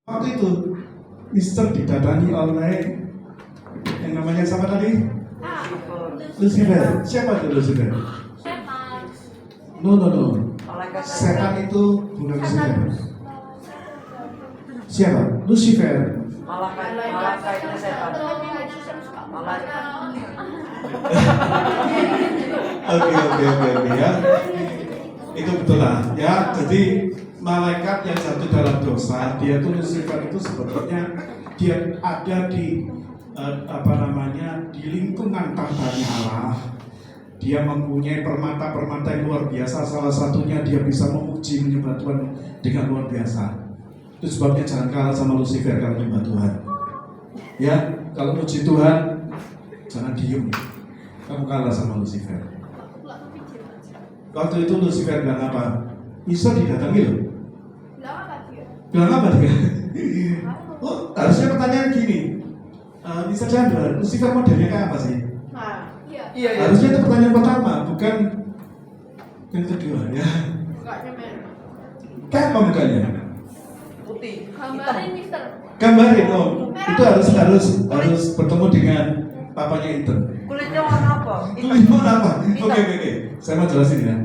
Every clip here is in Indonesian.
Waktu itu Mister didatangi oleh yang namanya siapa tadi? Lucifer. Siapa itu Lucifer? No. Setan itu bukan Lucifer. Siapa? Lucifer. Malaikat itu setan. Oke ya. Itu betul lah ya. Jadi malaikat yang jatuh dalam dosa, dia tuh Lucifer itu sebetulnya dia ada di di lingkungan tahtanya Allah. Dia mempunyai permata-permata yang luar biasa. Salah satunya dia bisa memuji menyembah Tuhan dengan luar biasa. Itu sebabnya jangan kalah sama Lucifer kalau menyembah Tuhan. Ya, kalau muji Tuhan jangan diem. Kamu kalah sama Lucifer. Waktu itu Lucifer bilang apa? Bisa didatangi loh. Bilang apa dia? Oh, harusnya pertanyaan gini. Bisa Chandra, Lucifer modelnya kayak apa sih? Iya. Harusnya itu pertanyaan pertama, bukan yang kedua ya. Kayak apa mukanya? Putih. Gambarin Mister. Gambarin, itu harus bertemu dengan papanya Ethan. Kulitnya warna apa? Kulitnya warna apa? Oke. Saya mau jelasin ya.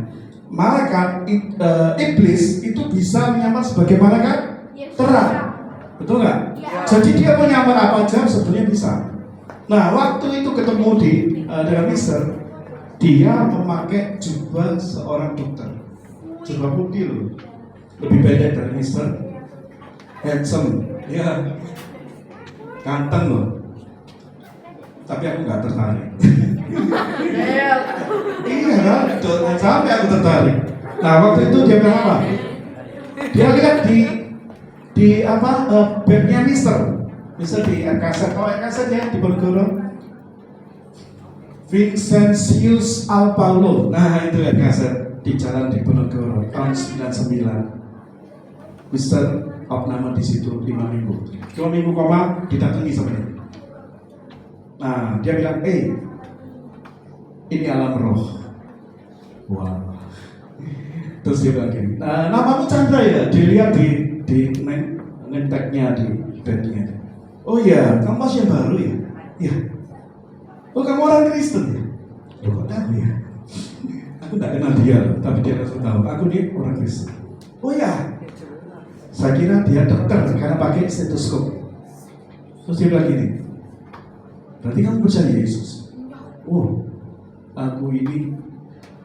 Malaikat iblis itu bisa menyamar sebagai malaikat terang, betul nggak? Ya. Jadi dia mau nyamar apa aja sebetulnya bisa. Nah, waktu itu ketemu dengan Mister, dia memakai jubah seorang dokter, jubah putih loh, lebih pendek dari Mister, handsome, ya, ganteng loh. Tapi aku nggak tertarik. Iya kan, jangan sampai aku tertarik. Nah, waktu itu dia bilang apa? Dia lihat di babnya Mister di RKZ, kalau RKZ ya di Ponorogo, Vincentius Al Paulo. Nah, itu RKZ di jalan di Ponorogo tahun 99. Mister opname di situ 5 minggu. 2 minggu koma didatangi sama dia. Nah, dia bilang, ini alam roh. Wah. Terus dia bilang gini, namamu Chandra ya? Dilihat di name tag-nya di bandnya. Oh iya, kamu masih yang baru ya? Iya. Oh, kamu orang Kristen ya? Loh, kok tahu ya? Aku gak kenal dia loh, tapi dia langsung tahu. Aku dia orang Kristen. Oh iya. Saya kira dia dokter karena pakai stetoskop. Terus dia bilang gini, berarti kamu percaya Yesus? Oh, aku ini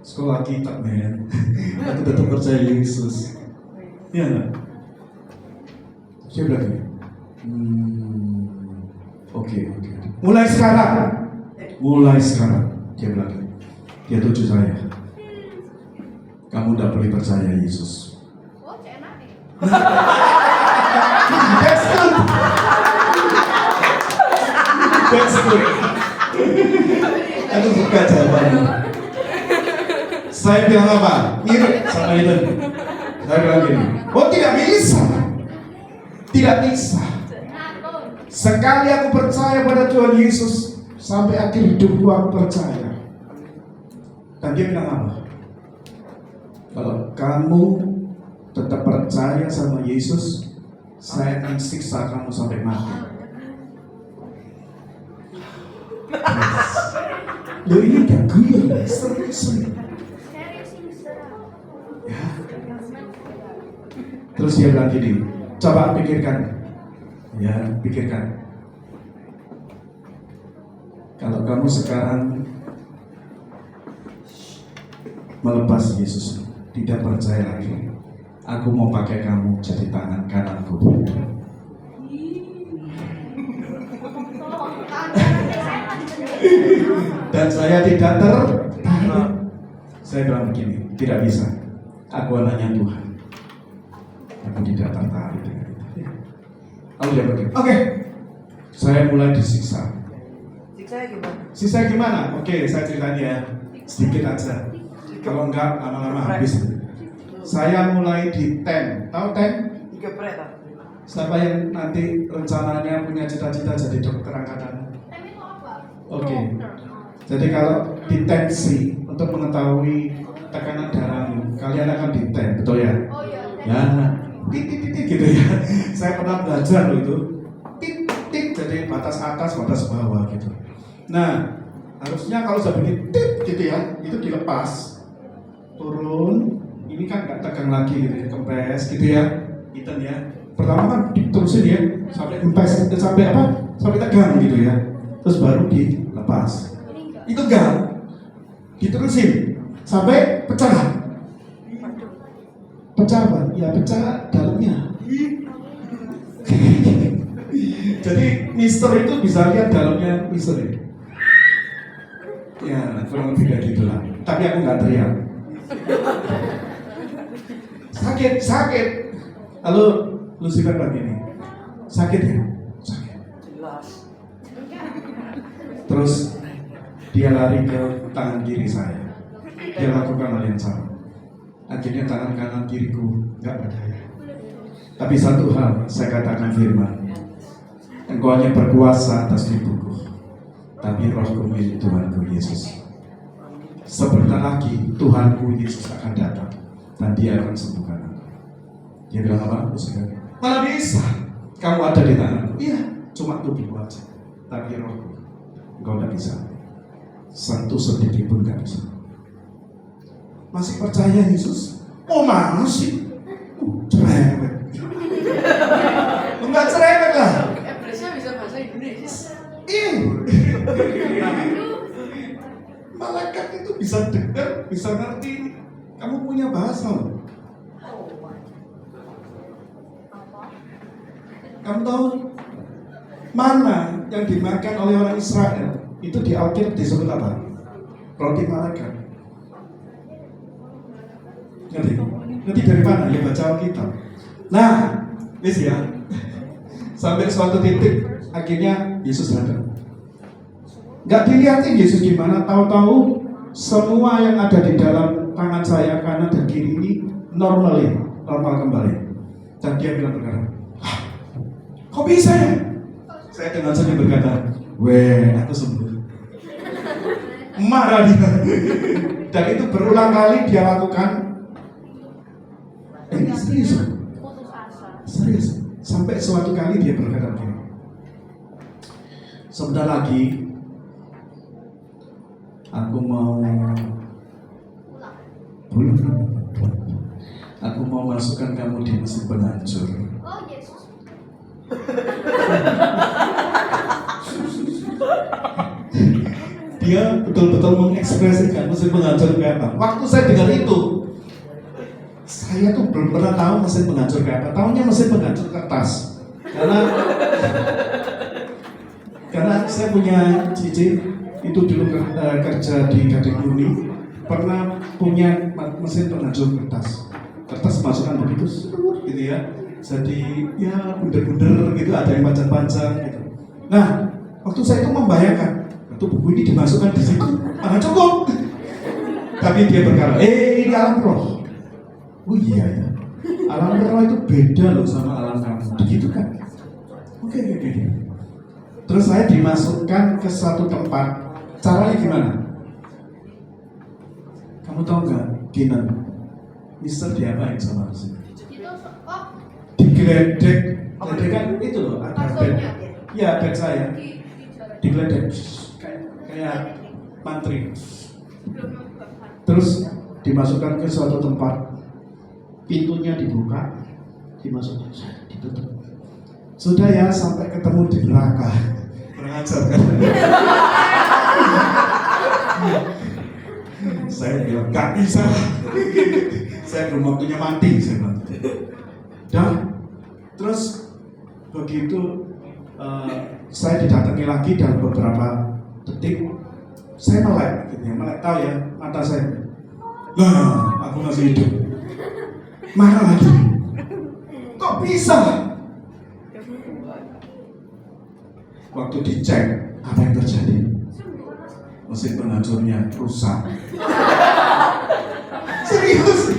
sekolah kitab, men. Aku tetap percaya Yesus. Iya nggak? Dia bilang gini, oke. Mulai sekarang, dia bilang gini, dia tuju saya. Kamu udah boleh percaya Yesus. Oh, enak nih. That's good. Aku suka jawabannya. Saya bilang apa? Mirip sama itu. Saya bilang gini, oh tidak bisa. Sekali aku percaya pada Tuhan Yesus, sampai akhir hidupku aku percaya. Dan dia bilang apa? Kalau kamu tetap percaya sama Yesus, saya akan siksa kamu sampai mati. Loh, ini gak guyon, serius. Ya. Terus dia bilang gini, coba pikirkan. Ya, pikirkan. Kalau kamu sekarang melepas Yesus, tidak percaya lagi, aku mau pakai kamu jadi tangan kananku. Dan saya tidak tertarik. Saya bilang begini, tidak bisa. Aku anaknya Tuhan. Aku tidak tertarik dengan itu. Lalu dia begini, oke. Saya mulai disiksa. Siksa gimana? Oke, saya ceritain ya, sedikit aja. Kalau enggak, lama-lama habis. Saya mulai di TEN. Tahu TEN? Siapa yang nanti rencananya punya cita-cita jadi dokter angkatan? Oke. Jadi kalau di tensi untuk mengetahui tekanan darahmu, kalian akan di ten, betul ya? Oh iya. Ya, titik gitu ya. Saya pernah belajar loh itu. Titik jadi batas atas, batas bawah gitu. Nah, harusnya kalau sudah begini tit gitu ya, itu dilepas. Turun, ini kan nggak tegang lagi gitu ya, kempes gitu ya. Iten ya. Pertama kan diterusin ya, sampai kempes, sampai apa? Sampai tegang gitu ya. Terus baru dilepas. Itu enggak. Diterusin sampai pecah. Pecah apa? Ya pecah dalamnya. Jadi Mister itu bisa lihat dalamnya Mister ya. Ya kurang lebih kayak gitulah. Tapi aku nggak teriak. Sakit. Lalu Lucifer begini. Sakit ya? Sakit. Jelas. Terus dia lari ke tangan kiri saya. Dia lakukan hal yang sama. Akhirnya tangan kanan kiriku nggak berdaya. Tapi satu hal saya katakan firman, Engkau hanya berkuasa atas tubuhku, tapi rohku milik Tuhanku Yesus. Sebentar lagi Tuhanku Yesus akan datang dan Dia akan sembuhkan aku. Dia bilang apa? Malah bisa. Kamu ada di tanganku. Iya, cuma tubuhku aja. Tapi rohku, engkau tidak bisa. Sentuh sedikit pun tidak bisa. Masih percaya Yesus? Oh masih? Cerewet. Enggak cerewet lah. Bresnya bisa bahasa Indonesia. Malaikat itu bisa dengar, bisa ngerti. Kamu punya bahasa loh. Kamu tahu mana yang dimakan oleh orang Israel itu di Alkitab disebut apa? Roti malaikat. Ngerti dari mana? Ya baca Alkitab. Nah, wis ya. Sampai suatu titik akhirnya Yesus datang. Gak dilihatin Yesus gimana, tahu-tahu semua yang ada di dalam tangan saya kanan dan kiri ini normal kembali. Dan dia bilang berkata, kok bisa ya? Saya dengan senyum berkata, weh, aku sembuh. Marah dia. Dan itu berulang kali dia lakukan. Ini serius. Putus asa. Serius. Sampai suatu kali dia berkata begini. Sebentar lagi aku mau pulang. Aku mau masukkan kamu di mesin penghancur. Oh Yesus. Dia betul-betul mengekspresikan mesin penghancur kayak apa. Waktu saya dengar itu, saya tuh belum pernah tahu mesin penghancur kayak apa. Tahunya mesin penghancur kertas. Karena saya punya cici itu dulu kerja di Gading Uni, pernah punya mesin penghancur kertas. Kertas masukkan begitu, gitu ya. Jadi ya bunder-bunder gitu, ada yang panjang-panjang gitu. Nah, waktu saya itu membayangkan, waktu buku ini dimasukkan di situ, cukup. Tapi dia berkata, ini alam roh. Oh iya ya, alam roh itu beda loh sama alam kamu. Begitu kan? Oke. Terus saya dimasukkan ke satu tempat. Caranya gimana? Kamu tahu nggak, Kinan? Mister diapain sama Rusi? Itu oh Digeledek, kan itu loh, ada bed. maksudnya Ya bed saya, di digeledek kayak mantri. belum membuka. Terus dimasukkan ke suatu tempat, pintunya dibuka, dimasukkan, ditutup. Sudah ya sampai ketemu di neraka. Mengajar kan? Saya bilang gak bisa. Saya belum waktunya mati, saya bilang. Dan terus begitu saya didatangi lagi dalam beberapa detik, saya melek, gitu ya, melek tahu ya mata saya. Nah, aku masih hidup. Marah lagi. Kok bisa? Waktu dicek, apa yang terjadi? Mesin penghancurnya rusak. Serius?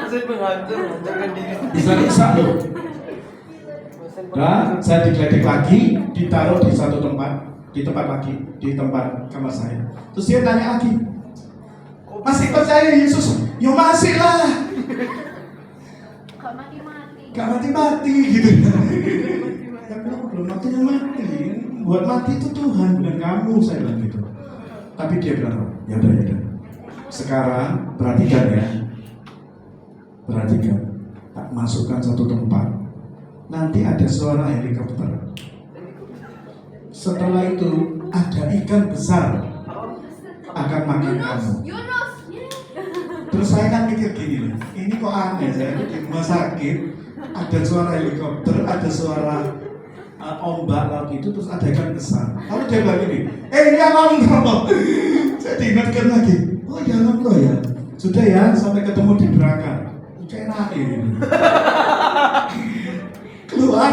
Mesin penghancur hancurkan diri. Bisa rusak loh. Dan saya digeledek lagi, ditaruh di satu tempat, di tempat kamar saya. Terus dia tanya lagi, masih percaya Yesus? Ya masih lah. gak mati-mati gitu. Ya belum mati. Buat mati itu Tuhan, bukan kamu, saya bilang gitu. Tapi dia bilang, ya udah. Sekarang perhatikan ya. Perhatikan. Tak masukkan satu tempat. Nanti ada suara helikopter. Setelah itu ada ikan besar akan makan kamu. Yunus. Terus saya kan mikir gini loh, ini kok aneh, saya di rumah sakit ada suara helikopter, ada suara ombak laut itu, terus ada ikan besar. Lalu dia bilang gini, ini alam roh. Saya diingatkan lagi, oh ya alam roh ya. Sudah ya, sampai ketemu di neraka. Kayak enak ini. Keluar.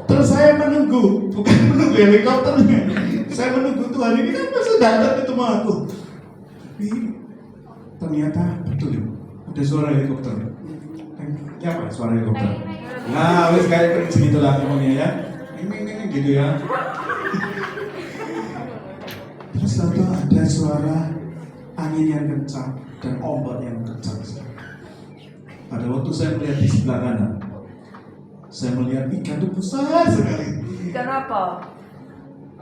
Terus saya menunggu, bukan menunggu helikopternya. Saya menunggu Tuhan ini kan masih datang ketemu aku. Tapi ternyata betul ya, ada suara helikopter. Ya apa suara helikopter? Nah, wes kayak prinsip itulah ngomongnya ya. Ini gitu ya. Terus lalu ada suara angin yang kencang dan ombak yang kencang. Pada waktu saya melihat di sebelah kanan, saya melihat ikan itu besar sekali. Ikan apa?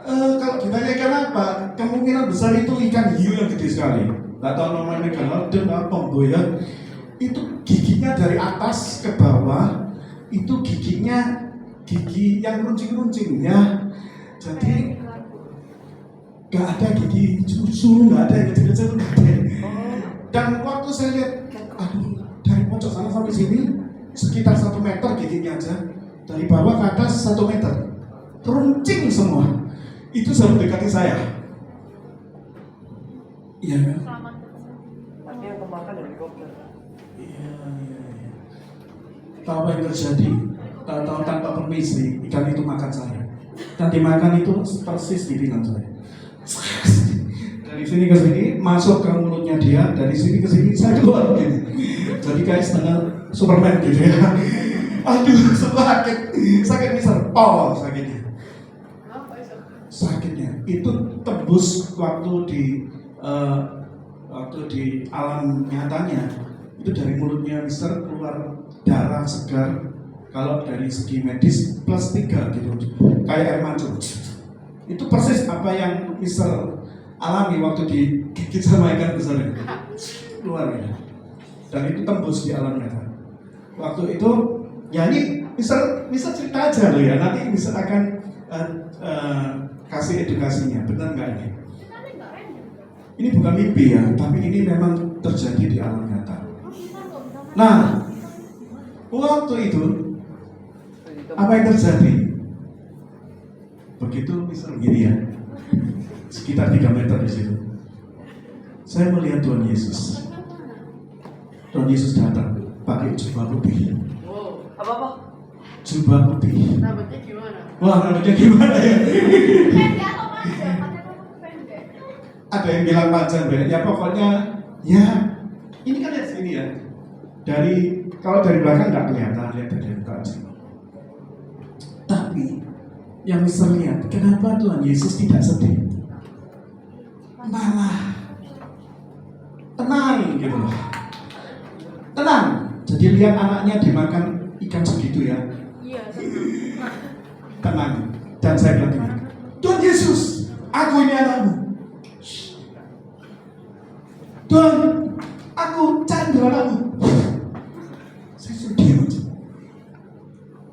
Kalau ditanya ikan apa, kemungkinan besar itu ikan hiu yang gede sekali. Gak tahu namanya ikan dan apa ya. Itu giginya dari atas ke bawah, itu giginya gigi yang runcing-runcing ya. Jadi gak ada gigi susu, gak ada yang kecil-kecil, gak ada. Dan waktu saya lihat, aduh, dari pojok sana sampai sini sekitar 1 meter giginya aja, dari bawah ke atas 1 meter, runcing semua. Itu selalu mendekati saya. Iya kan? Tapi yang kemakan helikopter. Iya. Tahu apa yang terjadi? Tahu tanpa permisi, ikan itu makan saya. Dan dimakan itu persis di pinggang saya. Dari sini ke sini, masuk ke mulutnya dia. Dari sini ke sini, saya keluar begini. Jadi kayak setengah Superman gitu ya. Aduh, sakit misal. Oh, sakitnya. Sakitnya itu tembus waktu di alam nyatanya, itu dari mulutnya Mister keluar darah segar. Kalau dari segi medis +3 gitu, kayak air mancur. Itu persis apa yang Mister alami waktu digigit sama ikan besar itu. Keluar ya. Dan itu tembus di alam nyata. Waktu itu ya ini Mister cerita aja loh ya, nanti Mister akan kasih edukasinya, benar nggak ini? Ini bukan mimpi ya, tapi ini memang terjadi di alam nyata. Nah, waktu itu apa yang terjadi? Begitu misal begini ya, sekitar 3 meter di situ, saya melihat Tuhan Yesus. Tuhan Yesus datang pakai jubah putih. Wow, apa? Jubah putih. Rambutnya gimana? Wah, rambutnya gimana ya? Pendek atau panjang? Katanya pendek. Ada yang bilang panjang, ya pokoknya ya ini kan lihat sini ya. Kalau dari belakang nggak kelihatan, lihat dari dekat sini. Tapi yang bisa lihat, kenapa Tuhan Yesus tidak sedih? Malah tenang gitu loh. Tenang. Jadi lihat anaknya dimakan ikan segitu ya. Iya. Tenang. Dan saya bilang gini, Tuhan Yesus, aku ini anakmu. Tuhan, aku Chandra anakmu. Saya sudah diam aja.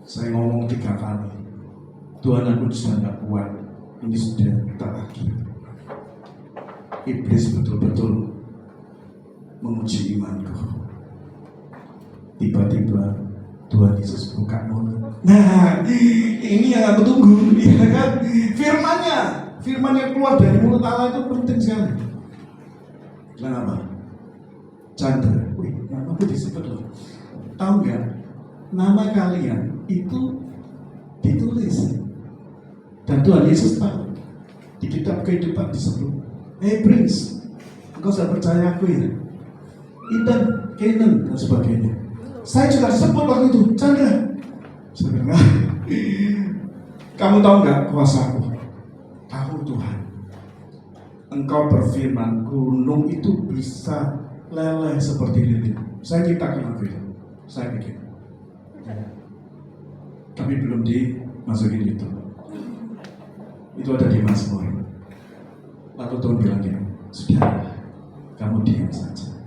Saya ngomong 3 kali. Tuhan, aku sudah tidak kuat. Ini sudah tak lagi. Iblis betul-betul menguji imanku. Tiba-tiba Tuhan Yesus buka mulut. Nah, ini yang aku tunggu, ya kan? Firman yang keluar dari mulut Allah itu penting sekali. Kenapa? Chandra, nama aku disebut loh. Tahu nggak? Nama kalian itu ditulis. Dan Tuhan Yesus tahu. Di kitab kehidupan disebut, hey Prince, engkau sudah percaya aku ya? Ethan, Kenan, dan sebagainya. Saya juga sebut waktu itu, Chandra. Saya bilang, kamu tahu nggak kuasaku? Aku Tuhan. Engkau berfirman, gunung itu bisa leleh seperti lilin. Saya ciptakan lagu itu. Saya bikin. Tapi belum dimasukin itu. Itu ada di Mazmur. Lalu Tuhan bilang gini, sudah, kamu diam saja.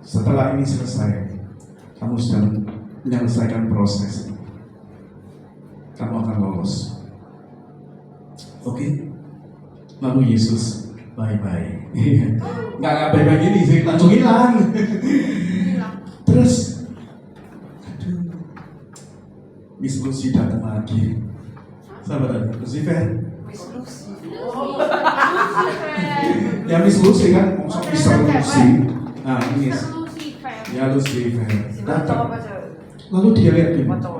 Setelah ini selesai, kamu sudah menyelesaikan proses ini. Kamu akan lolos. Oke? Lalu Yesus bye-bye. Nggak bye-bye gini sih, langsung hilang. Terus, aduh, Miss Lucy datang lagi. Sahabat Lucifer. Miss Lucy. Ya Miss Lucy kan, maksud Mister Lucy. Nah, ini ya Lucifer. Datang. Apa aja? Lalu dia lihat gini. Macam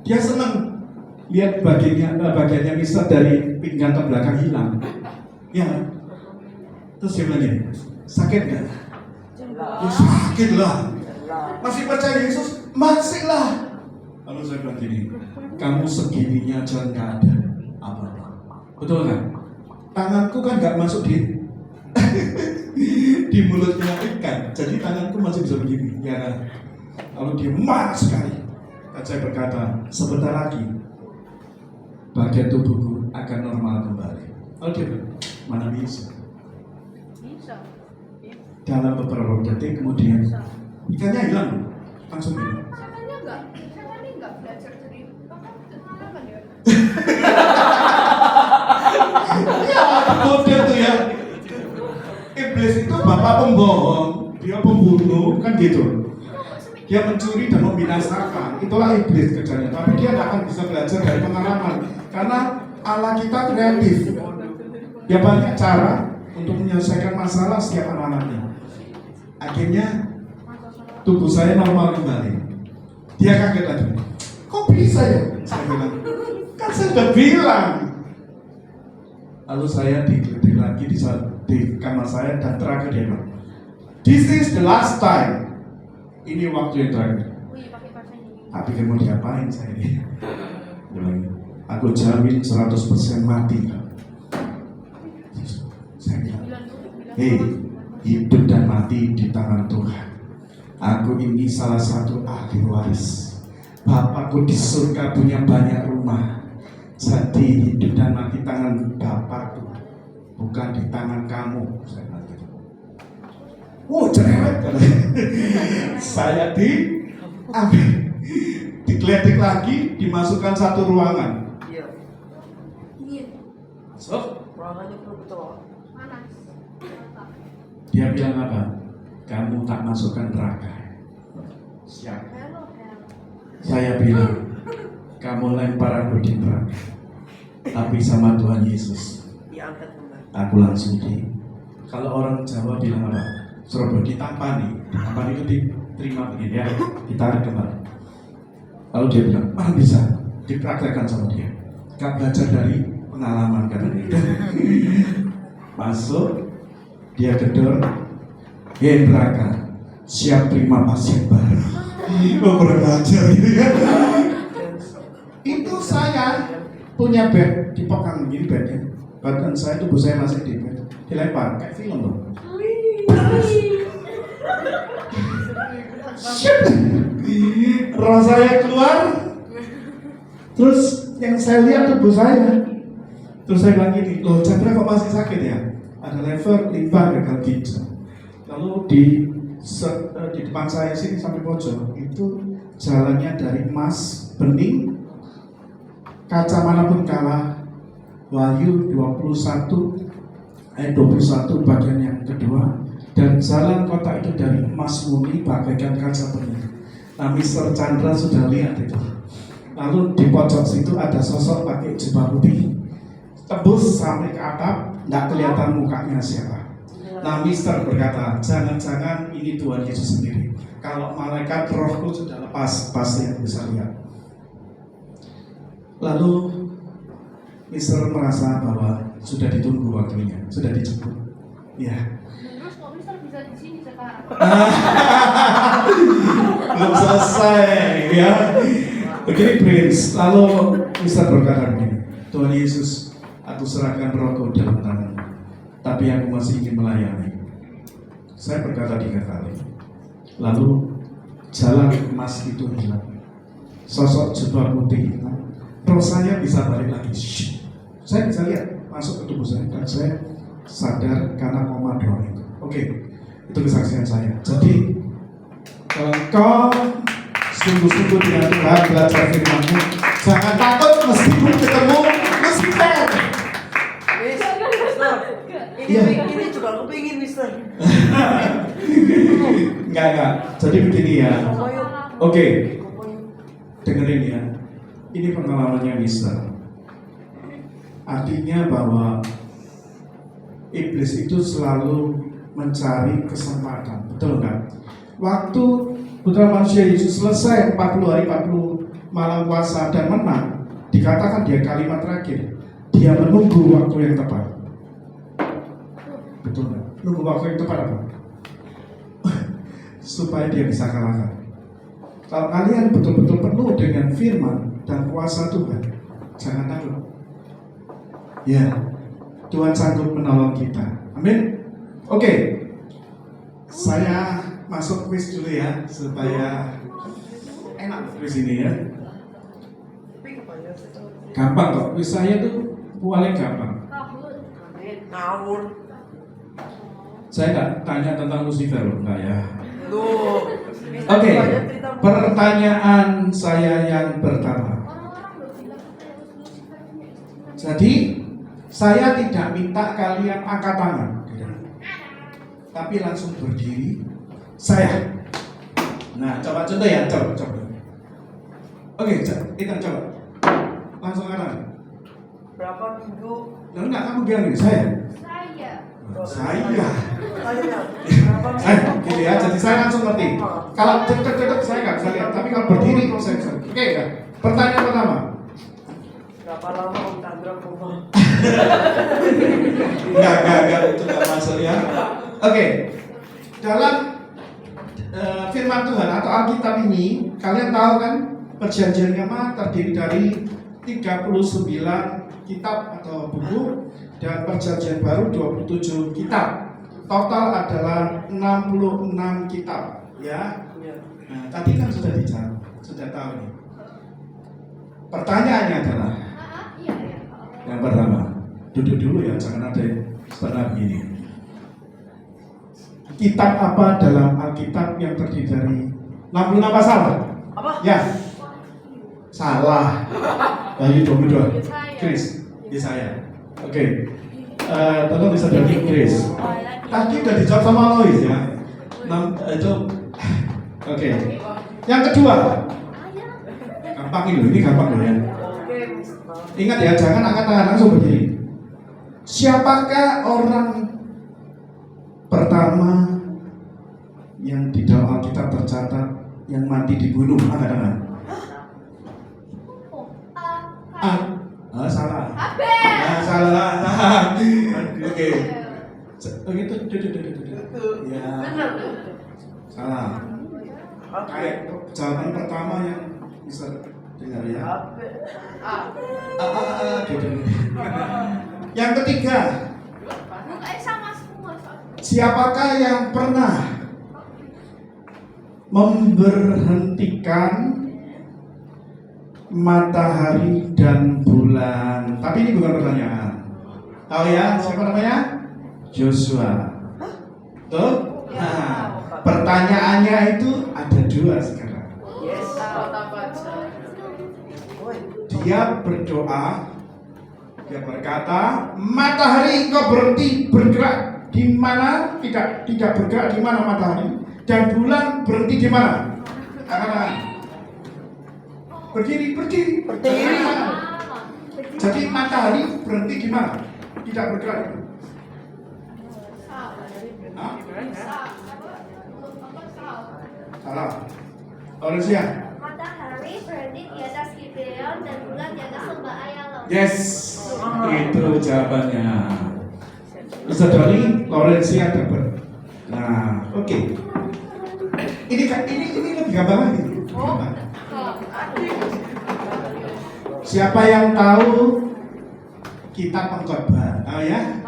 Dia senang lihat bagiannya Mister dari pinggang ke belakang hilang. Ya. Terus dia bilang gini, sakit nggak? Ya, sakit lah. Masih percaya Yesus? Masih lah. Lalu saya bilang gini, kamu segininya aja nggak ada apa-apa. Betul kan? Tanganku kan nggak masuk di di mulutnya ikan, jadi tanganku masih bisa begini, ya kan? Lalu dia marah sekali. Dan saya berkata, sebentar lagi bagian tubuhku akan normal kembali. Lalu dia bilang, mana bisa? Dalam beberapa detik kemudian ikannya hilang, langsung hilang. Setannya enggak belajar dari Bapak, kan ya? Ya, kode tuh ya. Iblis itu bapak pembohong, dia pembunuh, kan gitu. Dia mencuri dan membinasakan. Itulah iblis kerjanya. Tapi dia tidak akan bisa belajar dari pengalaman, karena Allah kita kreatif. Dia banyak cara untuk menyelesaikan masalah setiap anak-anaknya. Akhirnya tubuh saya normal kembali. Dia kaget lagi. Kok bisa ya? Saya bilang, kan saya sudah bilang. Lalu saya digeledah lagi di kamar saya dan terakhir dia bilang, this is the last time. Ini waktu yang terakhir. Tapi kamu diapain saya ini? Bilang, aku jamin 100% mati. Saya bilang, hei, hidup dan mati di tangan Tuhan. Aku ini salah satu ahli waris. Bapakku di surga punya banyak rumah. Jadi hidup dan mati tangan Bapakku, bukan di tangan kamu. Saya bilang gitu. Cerewet. Saya diambil, digeledik lagi, dimasukkan satu ruangan. Iya. So, Ruangannya perlu betul. Panas. dia bilang apa? Kamu tak masukkan neraka. Siap. Saya bilang, kamu lempar aku di neraka. Tapi sama Tuhan Yesus, Diangkat kembali. aku langsung di. Kalau orang Jawa bilang apa? Surabaya ditampani itu diterima begini ya, ditarik kembali. Lalu dia bilang, mana bisa? Dipraktekkan sama dia. Gak belajar dari pengalaman katanya. Masuk, dia gedor, neraka, siap terima pasien baru. Kurang ajar gitu ya. Itu saya punya bed, dipegang begini bednya. Badan saya, tubuh saya masih di bed, dilempar kayak film loh. Roh saya keluar, terus yang saya lihat tubuh saya. Terus saya bilang gini, loh Chandra kok masih sakit ya? Ada lever limpa gagal ginjal. Lalu di depan saya sini sampai pojok itu jalannya dari emas bening, kaca manapun kalah. Wahyu 21 ayat 21 bagian yang kedua, dan jalan kota itu dari emas murni bagaikan kaca bening. Nah, Mr. Chandra sudah lihat itu. Lalu di pojok situ ada sosok pakai jubah putih, tembus sampai ke atap, nggak kelihatan mukanya siapa. Nah, Mister berkata, jangan-jangan ini Tuhan Yesus sendiri. Kalau malaikat rohku sudah lepas, pasti aku bisa lihat. Lalu Mister merasa bahwa sudah ditunggu waktunya, sudah dijemput. Ya. Terus kok Mister bisa di sini sekarang? Belum selesai, ya. Begini Prince. Lalu Mister berkata begini, Tuhan Yesus, aku serahkan rohku dalam tanganmu, tapi aku masih ingin melayani. Saya berkata 3 kali. Lalu jalan emas itu hilang. sosok jubah putih. Roh saya bisa balik lagi. Saya bisa lihat masuk ke tubuh saya dan saya sadar karena koma doang itu. Oke, itu kesaksian saya. Jadi kalau kau sungguh-sungguh dengan Tuhan belajar firman-Nya, jangan takut meskipun ketemu Lucifer. Mister, Iya. ini juga aku pengen, Mister. Enggak. Jadi begini ya. Komoyo. Oke, Komoyo. dengerin ya. Ini pengalamannya Mister. Artinya bahwa iblis itu selalu mencari kesempatan, betul nggak? Waktu Putra Manusia Yesus selesai 40 hari 40 malam puasa dan menang, dikatakan dia kalimat terakhir, dia menunggu waktu yang tepat. Betul nggak? Nunggu waktu yang tepat apa? Supaya dia bisa kalahkan. Kalau kalian betul-betul penuh dengan firman dan kuasa Tuhan, jangan takut. Ya, Tuhan sanggup menolong kita. Amin. Oke, saya masuk quiz dulu ya supaya enak quiz ini ya. Tapi kebanyakan itu. Gampang kok, quiz saya tuh paling gampang. Ngawur. Saya nggak tanya tentang Lucifer loh, enggak ya. Loh. Oke, pertanyaan saya yang pertama. Jadi saya tidak minta kalian angkat tangan, tapi langsung berdiri. Saya. Nah, coba contoh ya, coba. Oke, kita coba. Langsung kanan. Berapa minggu? Lalu enggak kamu bilang ini saya. Saya. Berapa minggu? Gitu ya. Jadi saya langsung ngerti. Kalau cek saya nggak bisa lihat, tapi kalau berdiri saya bisa. Oke, ya. Pertanyaan pertama. Berapa lama Om Chandra koma? Enggak, itu enggak masuk ya. Oke. Dalam firman Tuhan atau Alkitab ini, kalian tahu kan Perjanjian Lama terdiri dari 39 kitab atau buku dan Perjanjian Baru 27 kitab. Total adalah 66 kitab, ya. Nah, tadi kan sudah dijawab, sudah tahu nih. Pertanyaannya adalah yang pertama, duduk dulu ya, jangan ada sebenarnya begini. Kitab apa dalam Alkitab yang terdiri dari 66 pasal? Apa? Ya. Salah. Bayu 22. Chris, Yesaya. Oke. Tolong bisa dari Chris. Tadi udah dijawab sama Lois ya. Itu. Oke. Yang kedua. Gampang ini gampang loh ya. Oke, Mister. Ingat ya, jangan angkat tangan, langsung berdiri. Siapakah orang pertama yang di dalam Alkitab tercatat yang mati dibunuh? Angkat tangan. Salah. Salah. Oke. Begitu. Ya. Salah. Kayak jawaban pertama yang bisa dengar ya. Gitu. Yang ketiga, siapakah yang pernah memberhentikan matahari dan bulan? Tapi ini bukan pertanyaan. Tahu ya siapa namanya? Joshua. Tuh. Nah, pertanyaannya itu ada dua sekarang. Yes. Dia berdoa, dia berkata, matahari engkau berhenti bergerak di mana? Tidak bergerak di mana matahari, dan bulan berhenti di mana? Tangan. Berdiri. Jadi matahari berhenti di mana? Tidak bergerak. Hah? Salah. Oresia. Matahari berhenti di atas Gibeon dan bulan di atas lembah Ayalon. Yes, itu jawabannya. Bisa dari Lorencia dapat. Nah, oke. Ini lebih gampang lagi. Gampang. Siapa yang tahu kitab Pengkhotbah? Tahu ya?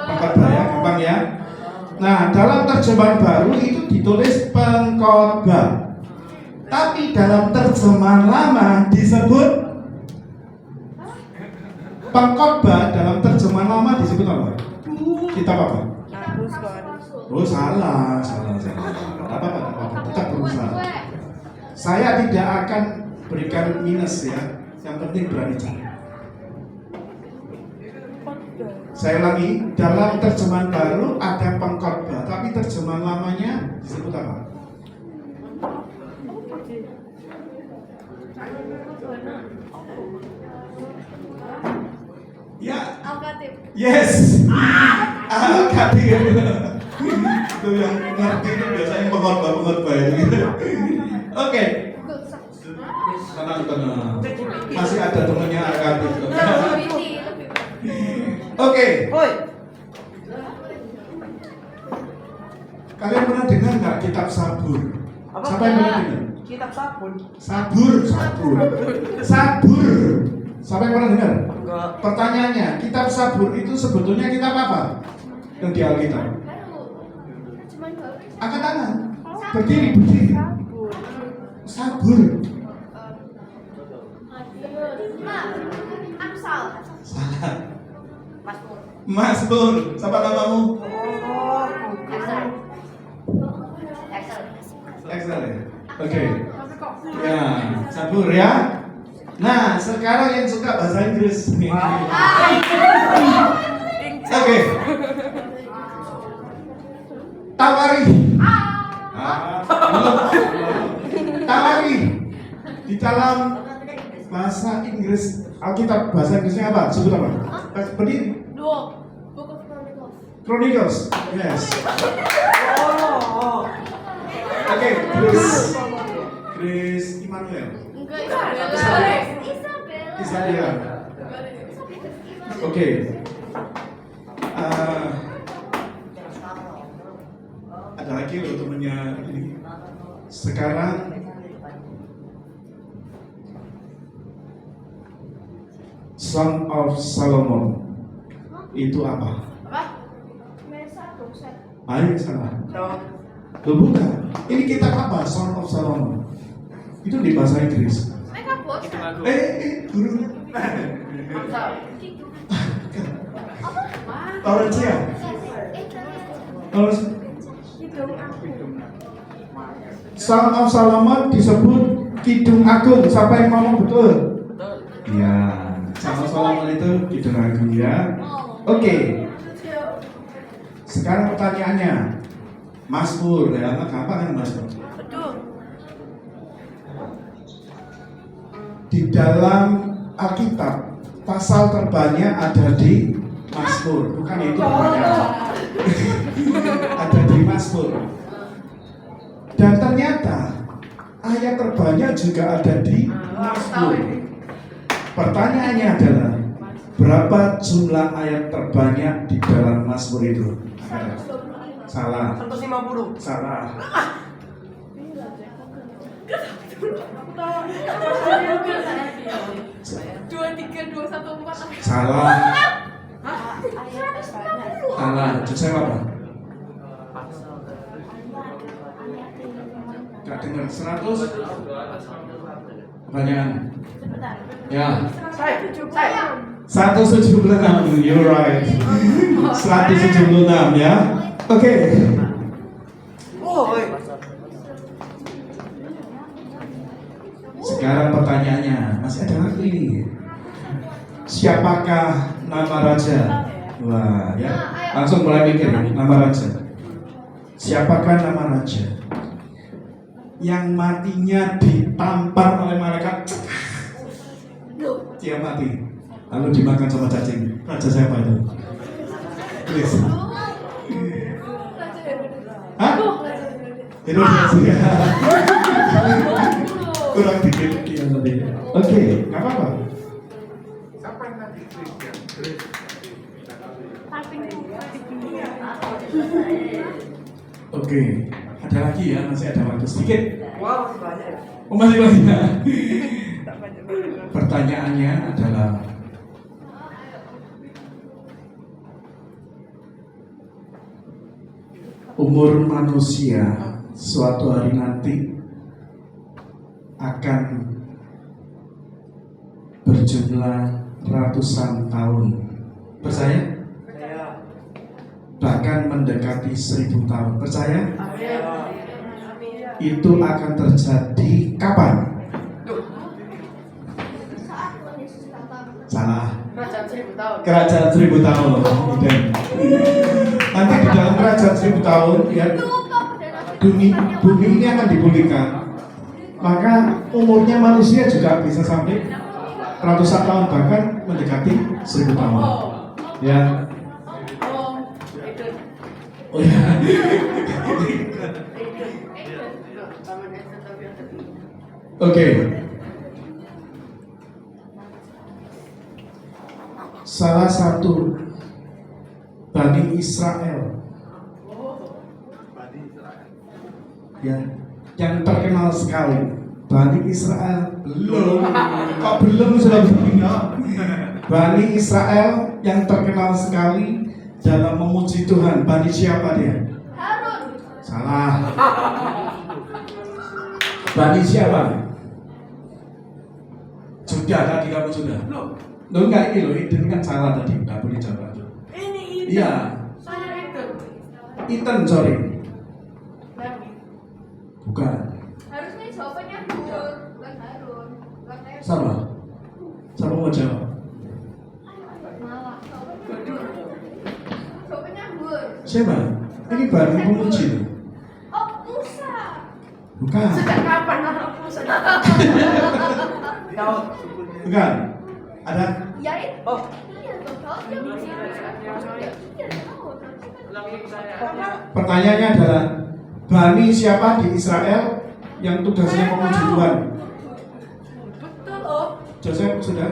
Pengkhotbah ya, gampang ya. Nah, dalam terjemahan baru itu ditulis Pengkhotbah. Tapi dalam terjemahan lama disebut pengkhotbah. Dalam terjemahan lama disebut apa? Kitab apa? Oh salah. Apa-apa. Tetap berusaha. Saya tidak akan berikan minus ya. Yang penting berani cari. Saya ulangi, dalam terjemahan baru ada pengkhotbah, tapi terjemahan lamanya disebut apa? Ya. Al-Khatib. Yes. Al-Khatib. Itu yang ngerti itu biasanya pengkhotbah gitu. Oke. Tenang. Masih ada temannya Al-Khatib. Oke. Kalian pernah dengar nggak kitab Sabur? Apa? Siapa yang pernah dengar? Kitab sabun. Sabur. Siapa yang pernah dengar? Enggak. Pertanyaannya, kitab Sabur itu sebetulnya kitab apa? Yang di Alkitab? Cuman baru. Angkat tangan. Berdiri. Sabur. Amsal. Salah. Mazmur. Mazmur. Siapa namamu? Excel ya? Oke. Ya, Sabur ya. Nah, sekarang yang suka bahasa Inggris. Oke. Tawari. Tawari. Di dalam bahasa Inggris, Alkitab bahasa Inggrisnya apa? Sebut apa? Berdiri. Book of Chronicles. Chronicles. Yes. Oke, Chris Immanuel. Enggak, Isabella. Oke. Ada lagi loh temennya ini. Sekarang Song of Solomon itu apa? Mesa dosen. Ayo salah. Loh bukan. Ini kitab apa? Song of Solomon. Itu di bahasa Inggris. Mereka bos. Guru. Amsal. Laurencia. Laurencia. Song of Solomon disebut Kidung Agung. Siapa yang ngomong betul? Ya, Song of Solomon itu Kidung Agung ya. Oke. Sekarang pertanyaannya, Mazmur ya, gampang kan Mazmur? Betul. Di dalam Alkitab pasal terbanyak ada di Mazmur, bukan itu pertanyaan. Ada di Mazmur. Dan ternyata ayat terbanyak juga ada di Mazmur. Pertanyaannya adalah berapa jumlah ayat terbanyak di dalam Mazmur itu? Salah. 150. Salah. Dua tiga dua satu empat. Salah. Salah. Jujur apa? Gak dengar. 100. Pertanyaan. Ya. Saya. 176. You're right. 176 ya. Oke. Sekarang pertanyaannya, masih ada lagi ini. Siapakah nama raja? Wah, ya. Langsung mulai mikir nama raja. Siapakah nama raja? Yang matinya ditampar oleh malaikat. Dia mati. Lalu dimakan sama cacing. Raja siapa itu? Please. Hah? Herodes ya. Kurang dikit ya tadi. Oke, nggak apa-apa. Siapa yang tadi Christian? Oke, ada lagi ya, masih ada waktu sedikit. Wow, masih banyak ya. Oh masih banyak. Tak banyak. Pertanyaannya adalah umur manusia suatu hari nanti akan berjumlah ratusan tahun. Percaya? Percaya. Bahkan mendekati 1000 tahun. Percaya? Amin. Itu akan terjadi kapan? Saat Tuhan Yesus datang. Salah. Kerajaan 1000 tahun. Kerajaan 1000 tahun. Nanti di dalam kerajaan 1000 tahun ya, bumi ini akan dipulihkan. Maka umurnya manusia juga bisa sampai ratusan tahun, bahkan mendekati 1000 tahun. Ya. Oh ya. Oke. Salah satu Bani Israel ya, yang terkenal sekali. Bani Israel belum sudah berbina. Bani Israel yang terkenal sekali dalam memuji Tuhan. Bani siapa dia? Harun. Salah. Bani siapa? Sudah tadi kamu sudah. Lo enggak ini kan salah tadi, nggak boleh jawab. Ini Iya, saya itu. Ethan sorry. Bukan. Harusnya jawabannya Hur, bukan Harun. Bukan Harun. Sama. Sama mau jawab. Malah. Jawabannya Hur. Siapa? Ini baru pemuji loh. Oh, Musa. Bukan. Sejak kapan anak Musa? Daud. Bukan. Ada? Ya itu. Oh. Iya, Daud yang Musa. Iya, Daud. Pertanyaannya adalah Bani siapa di Israel yang tugasnya memuji Tuhan? Betul oh. Joseph sudah?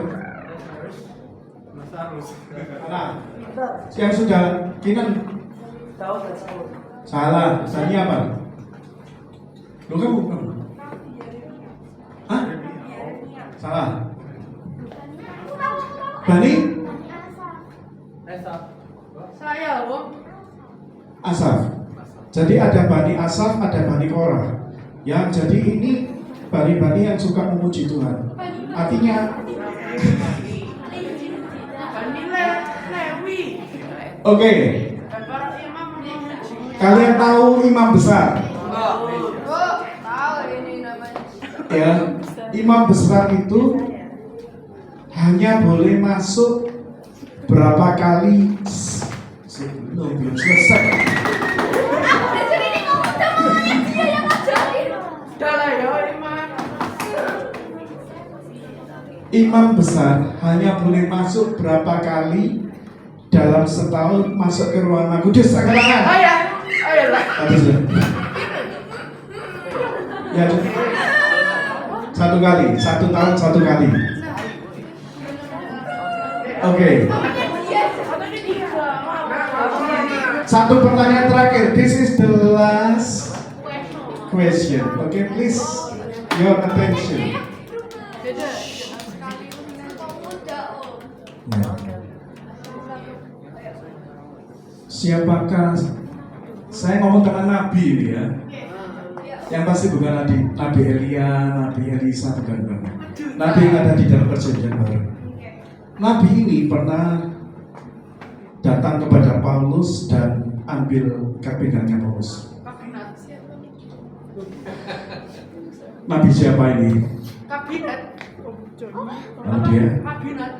Nah, yang sudah Kinan Daud dan Saul. salah. Bani apa? Lu kan bukan? Hah? Salah. Bani Saya loh. Asaf. Jadi ada Bani Asaf, ada Bani Korah. Ya, jadi ini bani-bani yang suka memuji Tuhan. Artinya, Bani Lewi. oke, Para imam memuji. kalian tahu imam besar? Oh, tahu ini namanya. Ya, imam besar itu hanya boleh masuk berapa kali? Belum selesai. Jadi ini ngomong namanya dia yang ngajarin. Udah lah ya imam. Imam besar hanya boleh masuk berapa kali dalam setahun masuk ke ruangan kudus? Angkat tangan. Ayo lah. Habis ya? Ya, satu kali, 1 tahun 1 kali. Oke. Satu pertanyaan terakhir. This is the last question. Okay, please your attention. Ya. Siapakah? Saya ngomong tentang nabi ini ya. Yang pasti bukan Nabi Elia, Nabi Elisa, bukan. Nabi yang ada di dalam perjanjian baru. Nabi ini pernah datang kepada Paulus dan ambil kabinetnya Paulus. Nabi siapa ini? Kabinet. Lalu dia, Kabinet.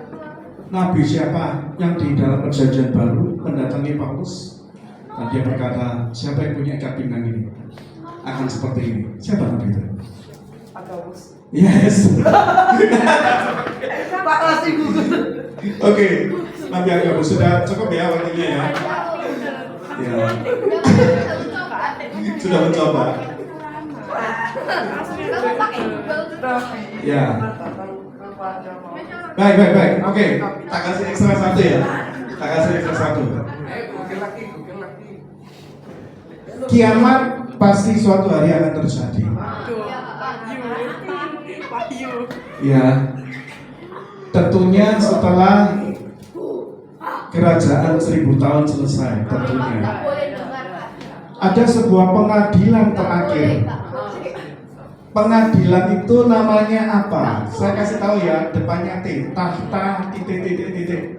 Nabi siapa yang di dalam perjanjian baru mendatangi Paulus? Dan dia berkata, siapa yang punya kabinet ini? Akan seperti ini. Siapa Nabi itu? Agabus. Yes. Pak kasih gugus. Oke, Nabi Agabus sudah cukup ya waktunya ya. Ya, sudah mencoba. Ya. Baik. Oke, tak kasih ekstra 1 ya. Tak kasih ekstra 1. Kiamat pasti suatu hari akan terjadi. Ya. Tentunya setelah kerajaan 1000 tahun selesai, tentunya. Ada sebuah pengadilan terakhir. Pengadilan itu namanya apa? Saya kasih tahu ya, depannya T, tahta titik.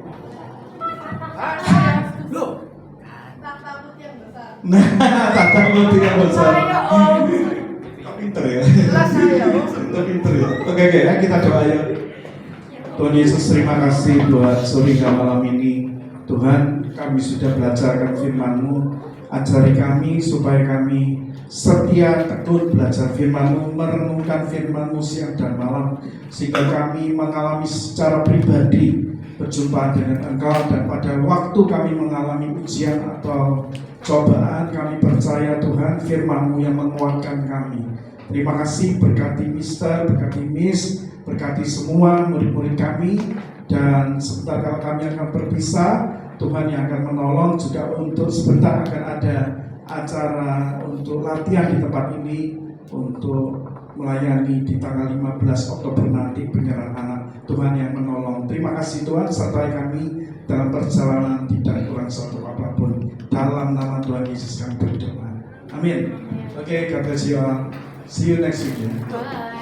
Ah, saya. Loh. Tahta putih yang besar. Nah, tahta titik yang besar. Saya, Om. Kau pinter ya. Jelas saya, Om. Kau pinter ya. Oke, ya kita doa ya. Tuhan Yesus, terima kasih buat sore malam ini. Tuhan, kami sudah belajarkan firman-Mu. Ajari kami supaya kami setia tekun belajar firman-Mu, merenungkan firman-Mu siang dan malam, sehingga kami mengalami secara pribadi perjumpaan dengan Engkau, dan pada waktu kami mengalami ujian atau cobaan, kami percaya Tuhan firman-Mu yang menguatkan kami. Terima kasih, berkati Mister, berkati Miss, berkati semua murid-murid kami, dan sebentar kalau kami akan berpisah, Tuhan yang akan menolong juga untuk sebentar akan ada acara untuk latihan di tempat ini untuk melayani di tanggal 15 Oktober nanti penyerahan anak. Tuhan yang menolong. Terima kasih Tuhan, sertai kami dalam perjalanan tidak kurang satu apapun. Dalam nama Tuhan Yesus kami berdoa. Amin. Oke, God bless you all. See you next week ya.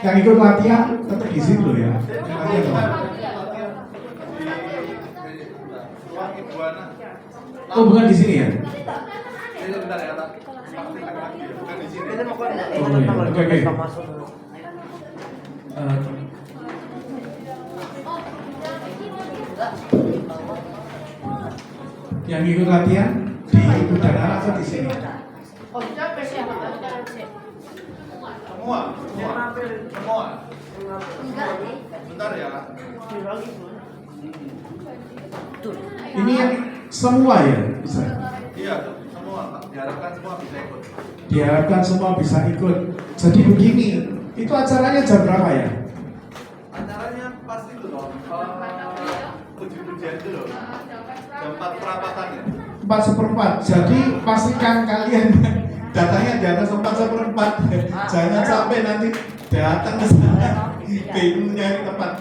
Yang ikut latihan tetap di sini loh ya. Latihan loh. Oh, bukan di sini ya? Bentar ya, Pak. Bukan di sini. Ini mau kau nak? Oh, iya. Oke. Masuk dulu. Yang ikut latihan di udara atau di sini? Oh, capek sih. Semua. Enggak nih. Bentar ya. Ini yang semua ya bisa. Iya, semua. Diharapkan semua bisa ikut. Diharapkan semua bisa ikut. Jadi begini, itu acaranya jam berapa ya? Acaranya pasti itu loh. Puji-pujian itu loh. Jam 4 perapatan ya. 4/4. Jadi pastikan kalian datangnya di atas 4/4. Jangan sampai nanti datang ke sana bingung nyari tempat.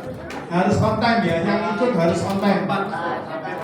Harus on time ya, yang ikut harus on time. 4 sampai